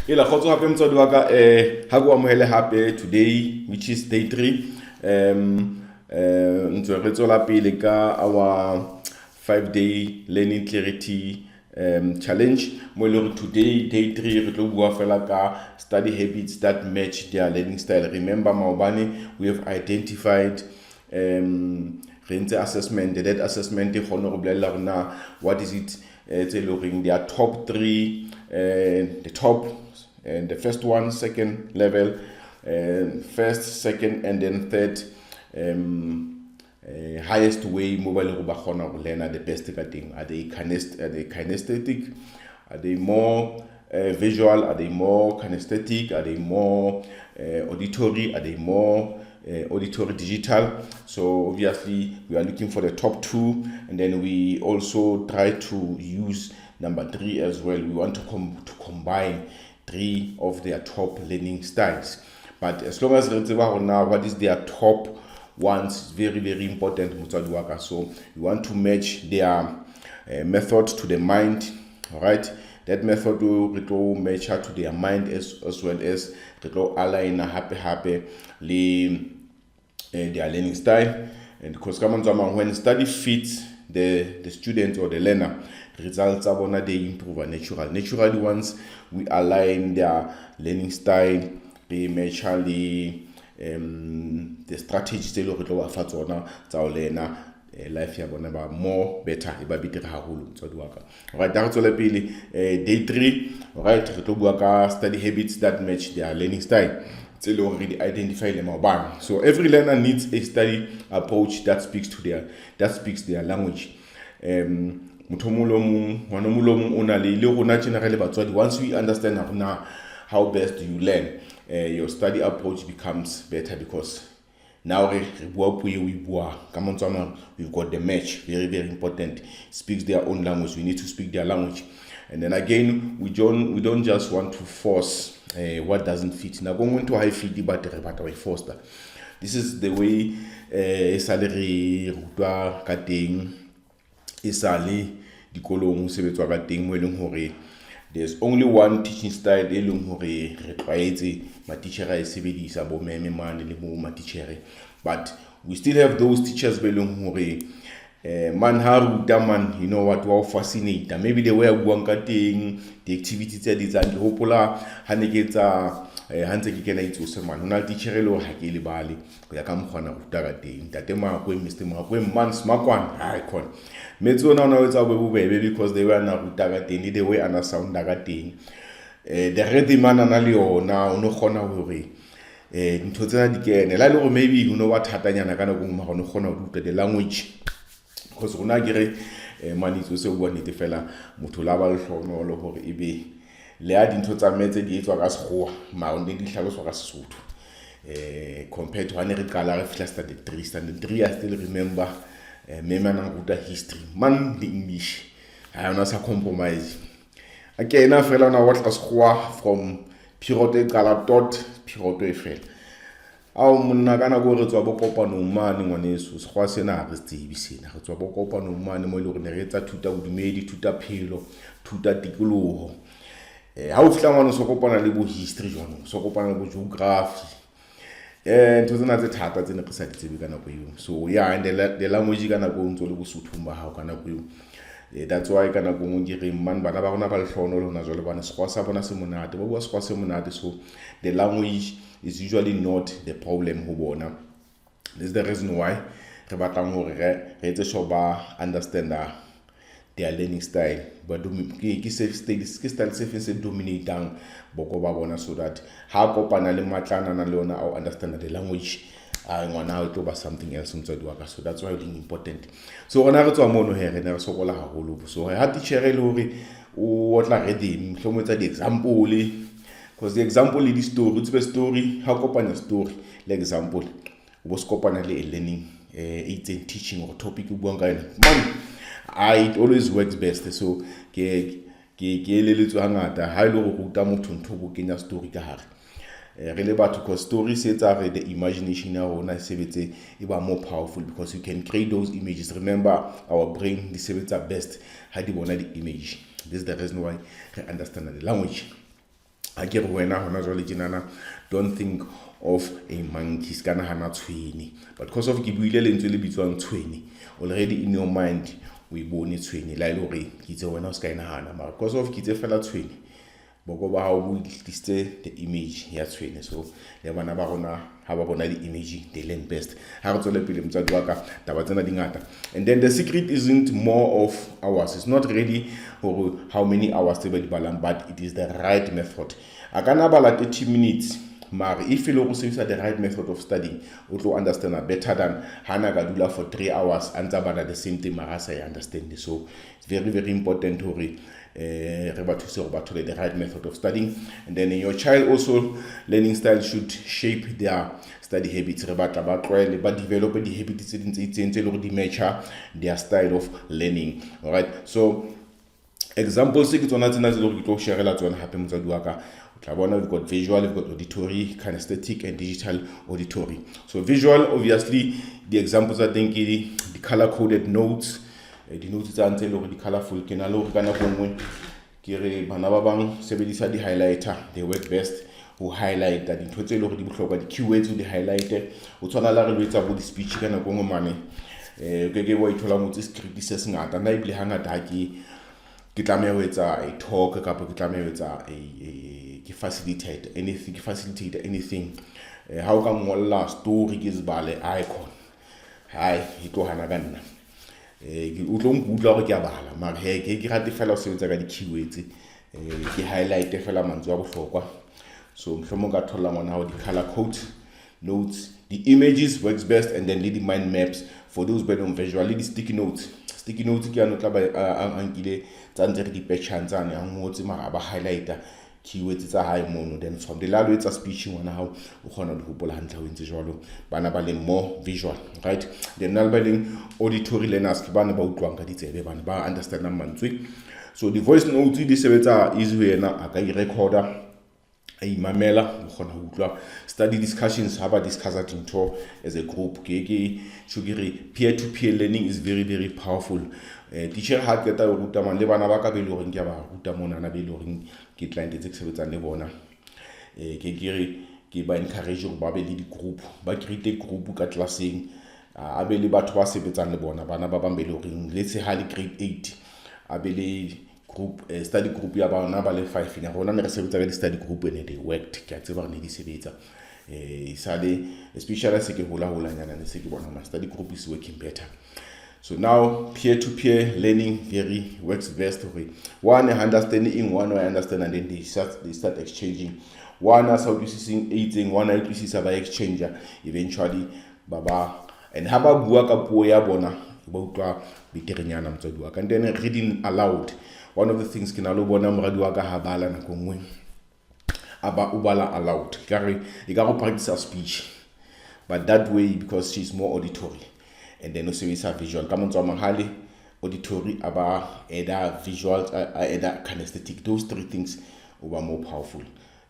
Ila khotso hape motswadi wa ka ha go amohele hape today which is day 3 ntse re tsola pele ka our 5-day learning clarity challenge mo le today day 3 re tlo bua fela ka study habits that match their learning style. Remember maobane we have identified assessment, that assessment what is it their top 3 the top and the first one, second level, first, second, and then third highest way mobile go ba khona go learn the best thing. Are they kinesthetic? Are they more visual? Are they more kinesthetic? Are they more auditory? Are they more auditory digital? So obviously we are looking for the top 2, and then we also try to use number 3 as well. We want to combine 3 of their top learning styles. But as long as now what is their top ones, very, very important. So you want to match their method to the mind. All right, that method will match to their mind as well as align happy their learning style. And because when study fits the student or the learner, results are gonna they improve naturally. Once we align their learning style, they match the strategies they look at our learner life ya bona ba more better e ba betere haholo motswadi wa ka. Alright, that's all day 3. Alright, re tlo bua ka study habits that match their learning style. It's already identify them about. So every learner needs a study approach that speaks their language. Once we understand how best do you learn, your study approach becomes better, because now we've got the match, very, very important. Speaks their own language. We need to speak their language. And then again, we don't just want to force what doesn't fit. Now going to high fit but we force that. This is the way salary rutwa ka teng isale dikolong sebetswa ka teng mo eleng hore there's only one teaching style e leng hore re tlwaetse ma teacher a sebedisa bo meme mane le bo ma teacher, but we still have those teachers be leng hore man ha ruta man, you know what, wow, fascinate. Maybe the way I buang ka teng, the activities tse di tsang ke hopola ha ne ke tsa hantse ke kena itse man hona teacher lo ha ke le bale go ya ka mkhona go ruta ka teng tate ma go Mr. Makwe man smakwan ha ikon metso na ona wetsa bo bebe because they were na ruta ka teng the way ana sound ka teng the rhythm ana na le yona o no khona hore ntho tsena di kene la le go maybe you know what hatanyana kana go ma go khona go ruta the language, because rona ke re manitso se bua nete fela motho la ba le hlono le hore ebe le a dintho tsa metse di etswa ka sekgowa mara di hlaloswa ka Sesotho compared to when re qala re fihla standard 3 I still remember mema na ruta history man the English ha ona sa compromise akena fela na what sekgowa from period e qala tot period e fela ao monna kana go re tswa bo kopano mane ngwaneso sekgowa sena re tsebe sena re tswa bo kopano mane mo ile re ne re etsa thuta bodumedi, thuta phelo, thuta tikoloho. Ha o fihla ngwana so kopana le bo history jwang, so kopana le bo geography, ntho tsena tse thata tsene re sa di tsebe kana go eo. So yeah, and the language kana go ntso le bo Sotho ba ha kana go eo. That's why kana go mo dire man bana ba rona ba le hlono le hona jwale bana sekgowa sa bona se monate ba bua sekgowa se monate. So the language is usually not the problem ho bona. This is the reason why re batlang hore re etse sure ba understand their learning style, but ke style se fe se dominating boko ba bona, so that ha kopana le matlana na le ona au understand the language ngwana o tlo ba something else motswadi wa ka. So that's why it's important. So rona re tswa mono here ne re sokola haholo. So ha teacher le hore o tla reading hlometsa di example, because the example le di story, it's a story ha kopana story le example o bo skopana le learning it's in teaching or topic o buang ka yona man, it always works best. So ke eletswa hangata ha ile go ruta motho ntho go kenya story ka hare re le batho, because story sets are the imagination ya rona sebetse e ba more powerful, because you can create those images. Remember, our brain di sebetsa best ha di bona di image. This is the reason why we understand the language. a ke re wena hona jwale tjenana don't think of a monkey ska nahana tshweni, but because of ke buile lentswe le bitswang tshweni already in your mind we bone tshweni la ile hore ke itse wena o ska inahana, mara because of ke itse fela tshweni boko ba hao bo tliste the image ya tshweni. So le bana ba rona ha ba bona di image they learn best. Ha re tswele pele motswadi wa ka taba tsena di ngata, and then the secret isn't more of hours, it's not really how many hours tse ba di balang, but it is the right method. A kana bala 30 minutes mara if you look at the right method of studying you will understand better than hana ka dula for 3 hours and bana the same thing mara sa understand. So it's very very important to the right method of studying, and then your child also learning style should shape their study habits, but develop the habits to match their style of learning. All right, so examples we've got visual, we've got auditory, kinesthetic, and digital auditory. So visual, obviously the examples are the color coded notes. The notes are the colorful the highlighter, they work best who highlight that in total the keywords the highlighter o tswana la re lwetsa bo di speech kana go ngomane ke wa ithola mo script se se ngata na ibile hangata ke tlameha ho etsa a talk kapa ke tlameha ho etsa ke facilitate anything how ka ngolla story ke zibale icon hai ito hana ka nna o tlo ngudla go ke a bala mara ke rate fela o sebetsa ka di keywords ke highlight fela mantswe a bohlokwa. So mhlomo ka thola ngwana how the color code notes, the images works best, and then the mind maps for those better on visually the sticky notes ke ano tla ba ankile tsantse re di patchants ane a ngotse mara ba highlighter keywords tsa high mono, then from the lalo etsa speech ngwana how o khona di hopola hantle ho ntse jwalo bana ba le more visual, right? Then nal ba le auditory learners ke bana ba utlwang ka ditsebe bana ba understand mantswe. So the voice notes di sebetsa easy wena a ka I recorder a mamela o khona ho utlwa. Study discussions haba discussa into as a group ke shugiri peer to peer learning is very very powerful. Teacher ha ke ta ruta man le bana ba ka be le hore ke ba ruta mona na be le hore ke client tse sebetsang le bona ke ba encourage hore ba be le di group ba create group ka classing a be le batho ba sebetsang le bona bana ba bang be le hore let's say ha le grade 8 a be le group study group ya bana ba le 5 ina rona ne re sebetsa ka di study group and they worked ke a tseba re ne di sebetsa sale especially se ke hola nyana ne se ke bona ma study group is working better. So now peer to peer learning very works best. One understanding, one I understand, and then they start exchanging. One as how using eating, one I use by exchanger eventually baba and haba buaka poya bona about biterinyana mtsoduaka, and then reading aloud. One of the things kinalo bona mraduaka habala na kongwe aba ubala aloud kare igaro practice speech, but that way because she's more auditory. And then also is a visual. Come on, mahali auditory, aba either visual, either kinesthetic. Those three things are more powerful.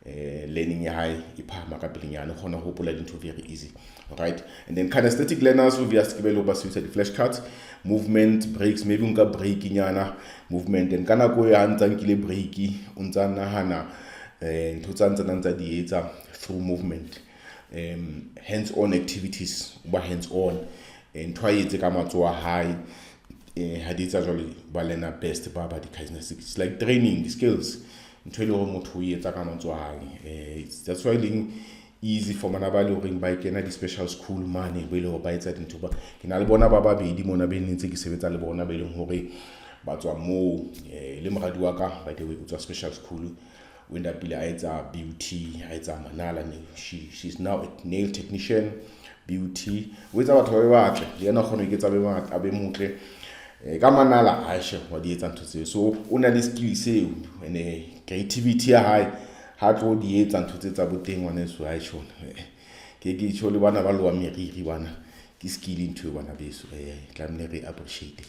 Learning high, ipa makapinyano, hona hopola into very easy. Right? And then kinesthetic learners will be asked about the flashcards, movement, breaks, maybe unka breaking yana movement. And kana ko ya kile breaki, unzana hana, tutsanza nanza dieta through movement. Hands-on activities, but hands-on. And try it to come out to a high hadith actually balena best baba the kindness. It's like training the skills until you to years come out to high. That's why it's easy for manabali ring bike and the special school money will buy that into ba kinalibona baba be di mona be ntse ke sebetsa le bona be leng hore ba tswa mo le moradi wa ka by the way it's a special school when that pila a beauty a manala she's now a nail technician beauty with our toy water le na khone ke tsa be mata abe motle ka manala a she wa di etsa ntse so una le skill seo and creativity ya high ha tlo di etsa ntse tsa boteng wana so a shona ke tsho le bana ba lo wa meriri bana ke skill into bana beso tlamele re appreciate.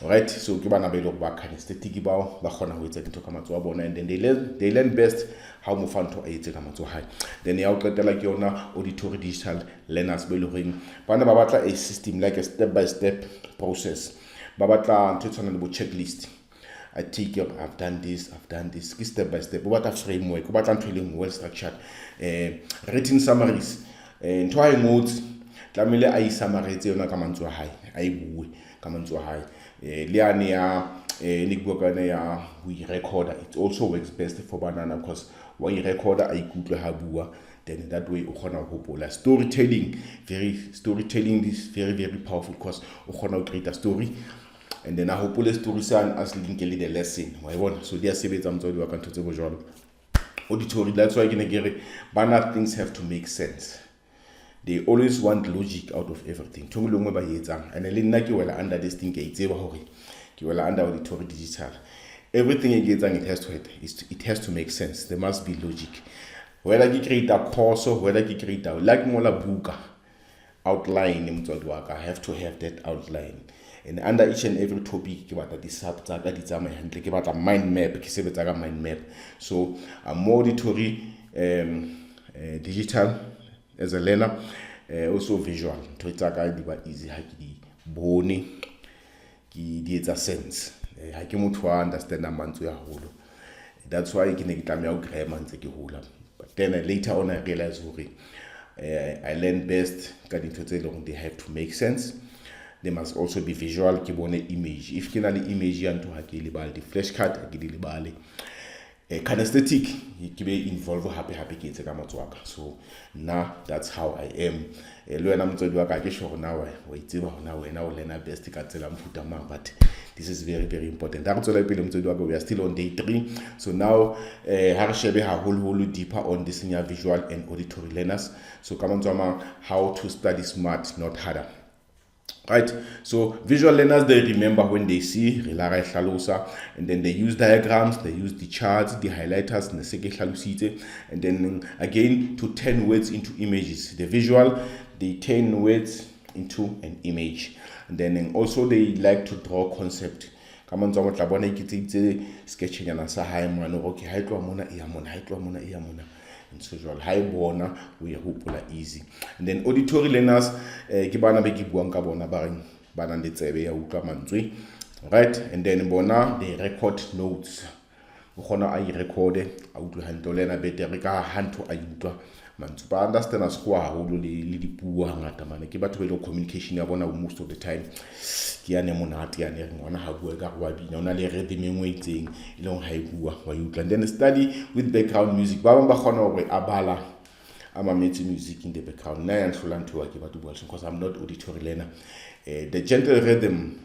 Alright, so ke bana ba ile ba kinesthetic ba khona ho etsa dintho ka matso a bona, and then they learn best how mo fanto a etsa ka matso high. Then ya o qetela ke yona auditory digital learners be le ring bana ba batla a system like a step by step process, ba batla ntho tsana le bo checklist I take up, I've done this, step by step. What a framework, what I'm feeling well structured. Written summaries. Ntho a notes, tlamehile a summarize yona ka mantswe a hae, a bue ka mantswe a hae. Le ane ya ne bua ka ya we recorder. It also works best for banana because when you recorder a ikutlwe ha bua, then that way o khona ho hopola. Storytelling is very very powerful because o khona ho create a story. And then I hope the story as link the lesson. So they are saying motswadi wa ka ntho tse bo jwalo. Auditory, that's why banner things have to make sense. They always want logic out of everything. And le nna ke wela under this thing ke itseba hore ke wela under auditory digital. Everything it has to make sense. There must be logic. Whether you create a course or whether you create a like mola buka outline motswadi wa ka, I have to have that outline. And under each and every topic, ke batla di-sub tsa ka di tsamaye hantle, ke batla mind map, ke sebetsa ka mind map. So I'm more auditory, digital as a learner, also visual. Ntho tsa ka di ba easy ha ke di bone, ke di etsa sense. Ha ke motho wa understand mantswe a holo. That's why ke ne ke tlameha ho grammar ntse ke hola. But then later on I realized I learn best ka dintho tse leng they have to make sense. They must also be visual, ke bone image. If ke na le image ya ntho ha ke libale di flashcard ha ke di libale. Kinesthetic ke be involve happy ke etse ka matswaka. So now that's how I am. Le wena motswadi wa ka ke sure now wa itseba hona wena o learn best ka tsela mfuta mang, but this is very very important. Ha re tswela pele motswadi wa ka, we are still on day 3. So now ha re shebe ha holo deeper on this senior visual and auditory learners. So come on, how to study smart, not harder. Right, so visual learners, they remember when they see, and then they use diagrams, they use the charts, the highlighters, and then again to turn words into images. The visual, they turn words into an image, and then also they like to draw concept. Come on, sketching and and so high borna we hope easy. And then auditory learners ke bana be ke buang ka bona ba reng bana le tsebe ya utlwa mantswe, right? And then bona they record notes, o khona a record a utlwa hantle lena betere ka hanto a utlwa mantswe ba understand as kwa haholo le dipuo hangata mane ke batho be le communication ya bona most of the time ke ya ne monate ya ne re ngwana ha bua ka wa bina ona le rhythm e ngwe itseng ile ho ha bua wa utlwa. And then study with background music, ba bang ba khona hore abala amametse music in the background. Na ya nhlola ntho wa ke batho bua because I'm not auditory learner. The gentle rhythm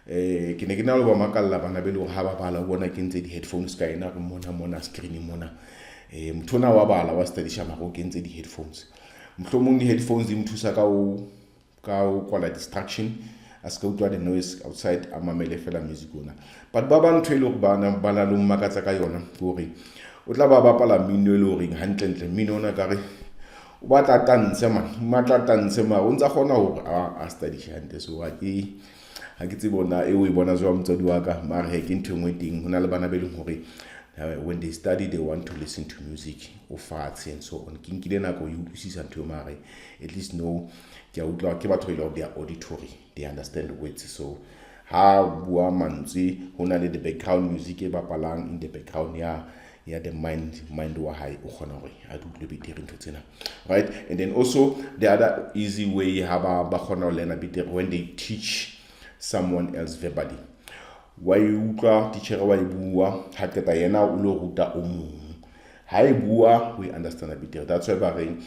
ke ne ke na le ba makalla bana be le ha ba bala bona ke ntse di headphones ka ena re mona screen mona mthona wa bala wa studisha maro ke ntse di headphones, mhlomong di headphones di mthusa ka o kwala distraction as ka utlwa the noise outside amamele fela music ona. But ba bang ntho ile go bana bala lo makatsa ka yona gore o tla ba bapala mmino le hore hantle mmino ona ka re o batla tanse ma o ntsa gona hore a studisha hantle. So ha ke tsebona e o e bona jwa motswadi wa ka mara he ke ntho engwe ting hona le bana be leng hore when they study they want to listen to music or fats and so on. Ke nkile nako you utlwisisa ntho mare at least no ke utlwa ke batho ile they are auditory, they understand the words. So ha bua mantswe hona le the background music e bapalang in the background ya the mind wa high o khona hore a utlwe betere ntho tsena, right? And then also the other easy way ha ba khona ho learn a betere when they teach someone else verbally. Wa utlwa teacher wa bua ha keta yena o lo ruta o mong ha e bua we understand a bit. That's why ba reng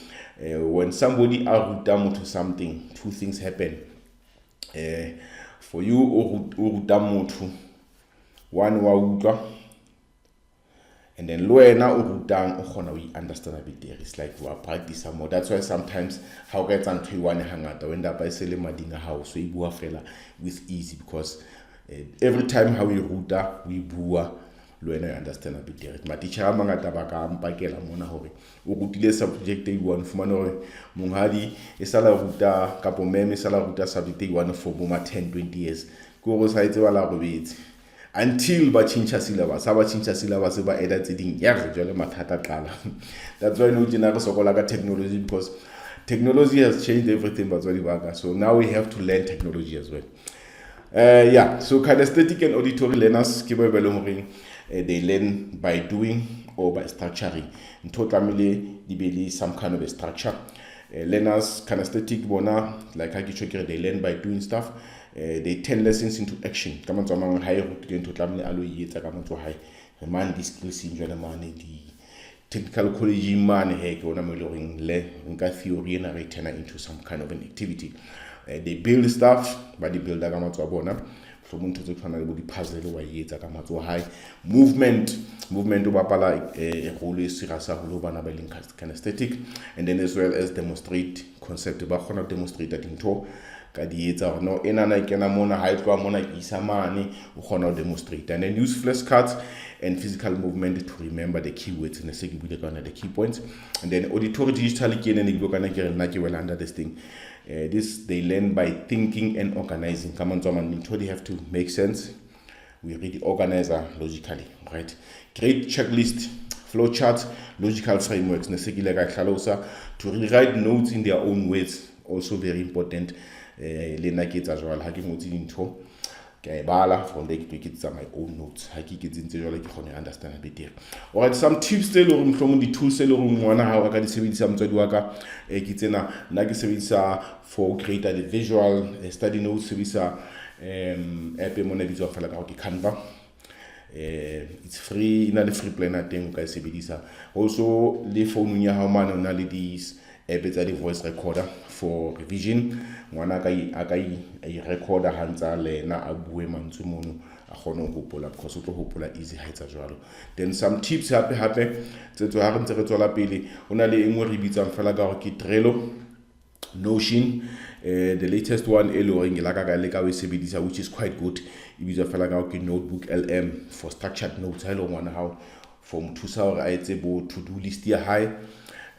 when somebody ruta motho something, two things happen. For you o ruta motho, one wa utlwa, and then lo wena o rutang o khona we understand a bit. It's like we practice more. That's why sometimes how get ntho e one hangata when da ba isele madinga house so e bua fela with easy because every time how we ruta we bua lo wena you understand a bit. Ma teacher mangata ba ka mpakela mona hore o rutile subject e one fumana hore monghadi e sala ruta kapo meme sala ruta subject e one for boma 10-20 years go go sa itse bala go betse until ba change syllabus ba add tse ding ya re jwale mathata qala. That's why no jena re sokola ka technology because technology has changed everything batswadi ba ka. So now we have to learn technology as well. Yeah, so kinesthetic and auditory learners they learn by doing or by structuring. In total, some kind of a structure. Learners kinesthetic bona like they learn by doing stuff. They turn lessons into action. Come on, someone high to tlamile alo yetsa ka motho high. Man di skills in jwana man di technical college man he ke ona mo le le nka theory na re turn into some kind of an activity. They build stuff, but they build ka matso a bona. So mo ntse tshwana le bo di puzzle wa yetsa ka matso high. Movement o bapala role e sirasa ho lo bana ba link kinesthetic, and then as well as demonstrate concept ba khona demonstrate dintho ka di etsa no enana ikena mona ha itwa mona isa mane o khona demonstrate, and then use flashcards and physical movement to remember the keywords and the key points. And then auditory digital under this thing. This they learn by thinking and organizing. Come on, they have to make sense. We really organize logically, right? Create checklist, flow charts, logical frameworks. To rewrite notes in their own words, also very important. As well. From there to get my own notes. I get into understand a bit there. Alright, some tips from the tools how I can see some for create the visual study notes Canva. It's free in the free planner thing also the phone how man these the voice recorder for revision. Ngwana ka I recorder hanza le na abue mantsu mono a kgona go hopola because o tlo hopola easy ha etsa jwalo. Then some tips hape tse tso ha re ntse re tswela pele ona le engwe re bitsang fela ka go ke Trello, Notion, the latest one eloring la ka le ka we sebedisa which is quite good. E bitsa fela ka ke Notebook LM for structured notes. Hello ngwana how from 2000 a etse bo to do list ya high.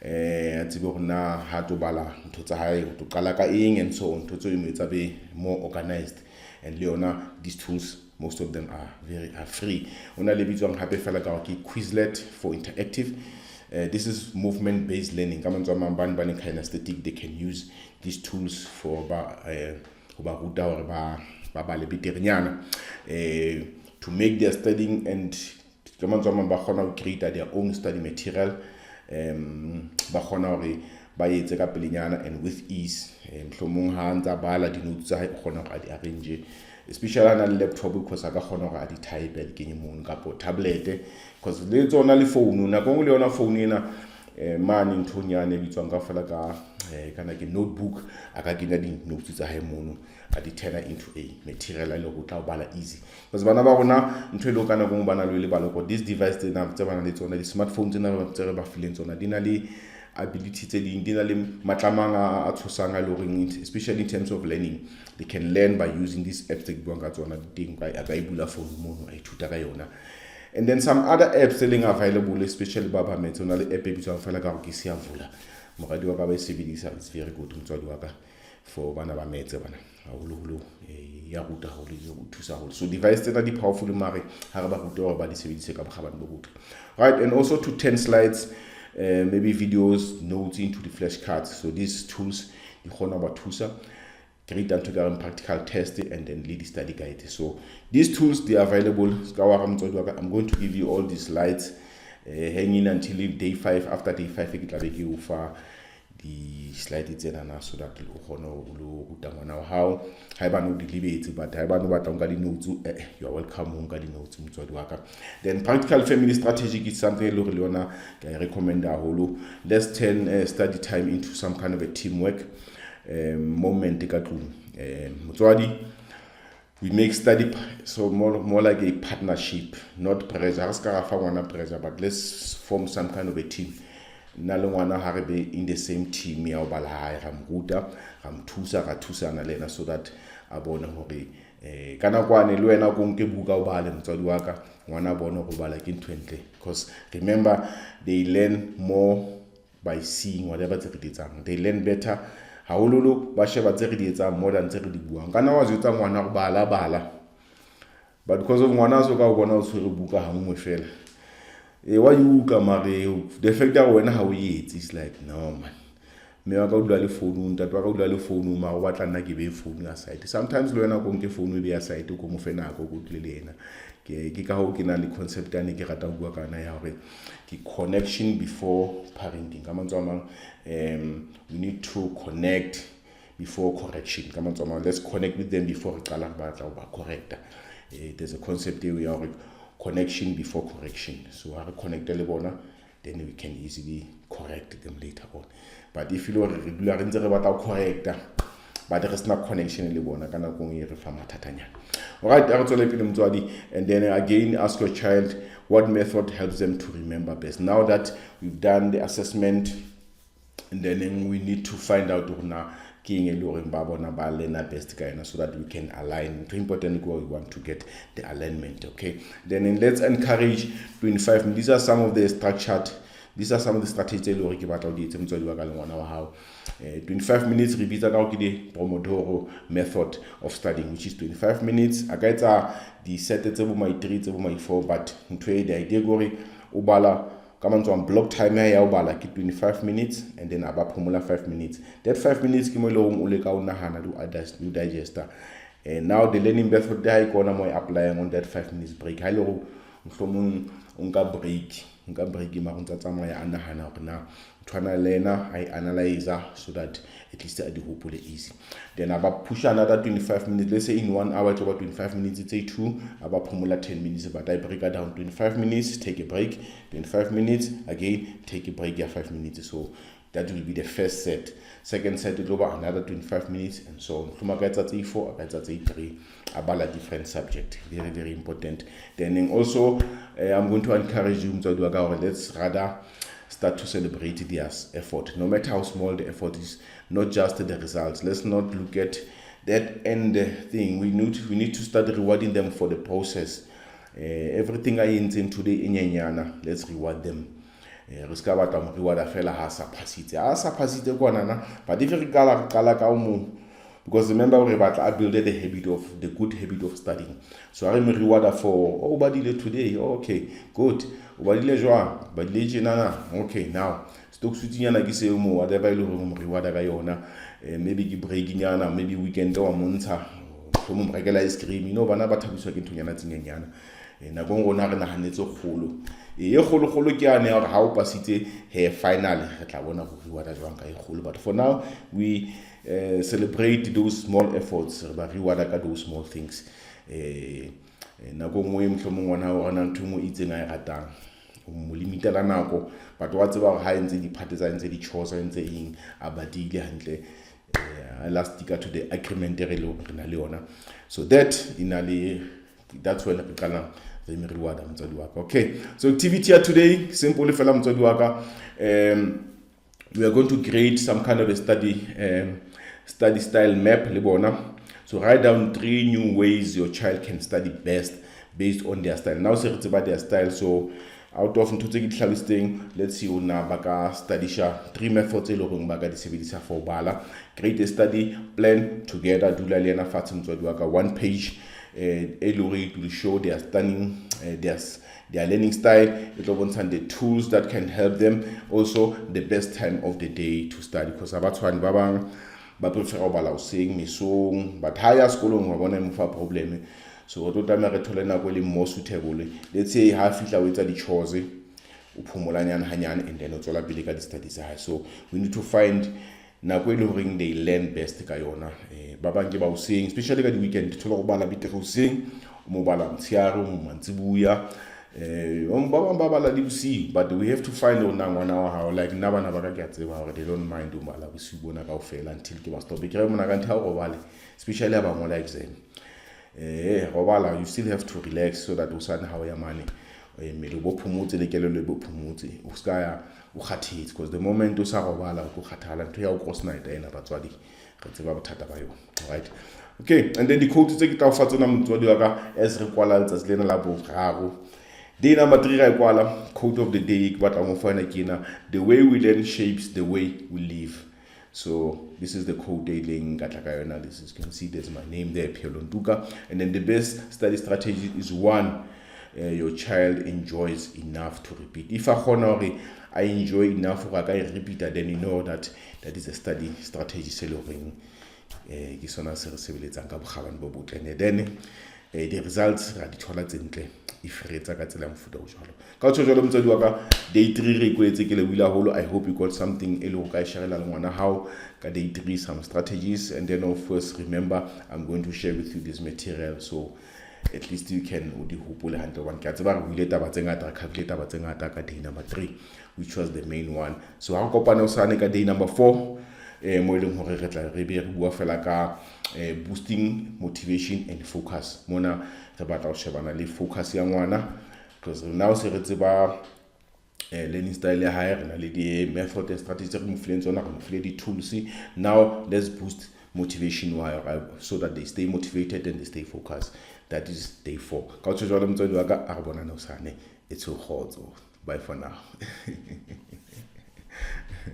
Na how to bala to kalaka and so on to be more organized, and Leona these tools most of them are free. On a lebitong happy Quizlet for interactive. This is movement based learning. Come on, kinesthetic, they can use these tools for to make their studying and come on create their own study material. Ba khona hore ba etse ka pelenyana and with ease. Mhlomong ha ntsa bala di notes tsa khona hore di arrange, especially on a laptop because aka khona hore di type di kenye mo ka tablet because le tsona le phone na go le yona phone ena mane nthonyane bitswang ka fela ka kana ke notebook aka kenya di notes tsa hae mono a di turn into a material le go tla bala easy because bana ba rona ntho le kana go bana le bala ko this device tsena tse bana le tsona di smartphones tsena ba tsere ba fileng tsona di na le ability tse di na le matlamanga a tshosanga le ring, especially in terms of learning. They can learn by using these apps tse buanga tsona ding by a bula phone mono a ithuta ka yona. And then some other apps selling available, especially Baba Metona, the app bitwa fela ka go ke sia vula. Mogadi wa ka ba sebedisa, it's very good motswadi wa ka for bana ba metse bana. Haholo ya ruta ho le go thusa ho. So device tsena di powerful mare ha re ba ruta hore ba di sebedise ka bogabane bo botle. Right, and also to 10 slides, maybe videos, notes into the flashcards. So these tools di khona ba thusa create and to practical test and then lead the study guide. So these tools, they are available. I'm going to give you all these slides hanging until day 5. After day 5 I will give you the slide so that you know how but notes, you are welcome notes. Then practical family strategy is something I recommend. Let's turn study time into some kind of a teamwork moment. We make study so more like a partnership, not pressure, but let's form some kind of a team. In the same team, so that abona hore kana kwane le wena go nke buka o bale motswadi wa ka ngwana bona go bala ke ntwentle, because remember they learn more by seeing whatever they learn better. Haololo ba sheba tse re di etsang more than tse re di buang. Kana wa zutsa ngwana go bala but because of ngwana so ka o bona o tshwere buka ha nngwe fela wa yuka mare the fact that wena ha o yetse is like no man, mme wa ka o dula le founu ntate wa ka o dula le founu ma o batla nna ke be founu ya side sometimes le wena go nke founu be ya side go mo fe nako go tle le yena ke ka ho ke na le concept ya ne ke rata go bua kana ya hore ke connection before parenting ka mantswe a mang we need to connect before correction ka mantswe a mang let's connect with them before re qala ba tla ba correcta there's a concept here we are connection before correction so ha re connect le bona then we can easily correct them later on but if you lo re dula re ntse re batla correcta but there is no connection le bona kana go e re fa mathatanyana. Alright, and then again ask your child what method helps them to remember best. Now that we've done the assessment, and then we need to find out best so that we can align. It's important we want to get the alignment. Okay, then let's encourage 25 minutes. These are some of the strategies how 25 minutes repeat the Pomodoro method of studying, which is 25 minutes. I get the set my 3 my 4, but the idea ubala come on block time ya ubala 25 minutes and then about pomula 5 minutes. That 5 minutes kimelo uleka unahana do digester. And now the learning method there I gonna applying on that 5 minutes break. Hello, unga break. Nka break ma ntsa tsamaya anahana hore na tshwana lena I analyze so that at least I do hopeful easy. Then about push another 25 minutes. Let's say in 1 hour to about 25 minutes it's a 2 about pomula 10 minutes, but I break it down 25 minutes, take a break, 25 minutes, again take a break, 5 minutes. So that will be the first set. Second set will over another 25 minutes and so on. From a 4, a 3 about a different subject. Very, very important. Then also I'm going to encourage you to do let's rather start to celebrate their effort. No matter how small the effort is, not just the results. Let's not look at that end thing. We need to start rewarding them for the process. Everything I intend today in Yanyana, let's reward them. Riska batla mo reward fela ha sa phasitse kwana but if re kala ka mo because remember we build the good habit of studying. So I am reward for badile today. Okay, good. Badile jwa, badile jinana. Okay, now stock sutinyana ki se mo whatever ile mo reward ka yona. Maybe ki break nyana, maybe weekend wa montsha. Mo rekela ice cream, bana ba thabiswa ke ntonyana tsenyenyana. Na go ngona re nahanetse kgolo ke ane ya ha o pasitse final re tla bona go reward jwang ka kgolo. But for now we celebrate those small efforts, ba reward ka those small things. Na go ngwe mhlomong wana o rana nthumo itseng a ratang mo limitela nako but wa tseba ha entse di party tsa entse di chores entse ing abadile hantle last tika to the agreement re na le yona. So that's when we can reward mtswadi waka. Okay, so activity here today simple fela mtswadi waka. We are going to create some kind of a study style map le bona. So write down 3 new ways your child can study best based on their style. Now say it's about their style. So out of ntho tse ke tlhalositseng, let's see una baka study 3 methods e loreng baka di sebedisa for bala. Create a study plan together, dula le ena fatshe mtswadi waka, 1 page it will show their studying their learning style. It will want the tools that can help them, also the best time of the day to study, because abatshwani ba bang ba prefer go bala hoseng mesong but higher sekolong wa bona mo fa problem. So go tla re thole nako le more suitable. Let's say ha fitla o etsa di chores o phumolanyana hanyane and then o tsola pele ka di studies ha. So we need to find nako e leng they learn best ka yona. Ba bang ke ba hoseng, especially ka di weekend thola go bala bitere hoseng mo bala mtsiaro mo mantsibuya ba bala di busi. But we have to find ona ngwana wa hao, like nna bana ba ka ke a tseba hore they don't mind o bala busi bona ka ofela until ke ba stop ke re mona ka ntha go bala, especially ba ngola exam go bala. You still have to relax so that usane how ya mane mmele bo phumutse le kelelo bo phumutse o ska ya o khathetse, because the moment o sa go bala o khathala ntho ya o cross night ena batswadi re tseba bothata ba yona. Right, okay, and then the quote tse ke tla fa tsona motswadi wa ka as re kwala letsa lena la bo raro. Day number 3 ra kwala quote of the day ke batla mo fana kena, the way we learn shapes the way we live. So this is the quote dating Gatlaka analysis. You can see there's my name there, Piolo Nduka. And then the best study strategy is 1. your child enjoys enough to repeat. If I enjoy enough I can repeat, then you know that is a study strategy se le reng ke sona se re sebeletsang ka bogabane bo botle. And then the results ra di thola tsentle if re etsa ka tsela mofuta o jalo. Ka tsho jalo motsadi wa ka, day 3 re kwetse ke le wila holo. I hope you got something e le go ka sharela le ngwana how ka day 3 some strategies, and then of course remember I'm going to share with you this material so at least you can di hopole handle one ka tseba re buile taba tse ngata, calculate taba tse ngata ka day number 3 which was the main one. So ha kopana o sane ka day number 4 mo ileng hore re tla re be re bua fela ka boosting motivation and focus. Mona re batla o shebana le focus ya ngwana because now se re tseba learning style ya hae, re na le di method and strategies re mo file tsona, re mo file di tools. Now let's boost motivation so that they stay motivated and they stay focused. That is day 4. Ka tsho jalo motswedi wa ka a re bona no sane. It's so hot. Bye for now.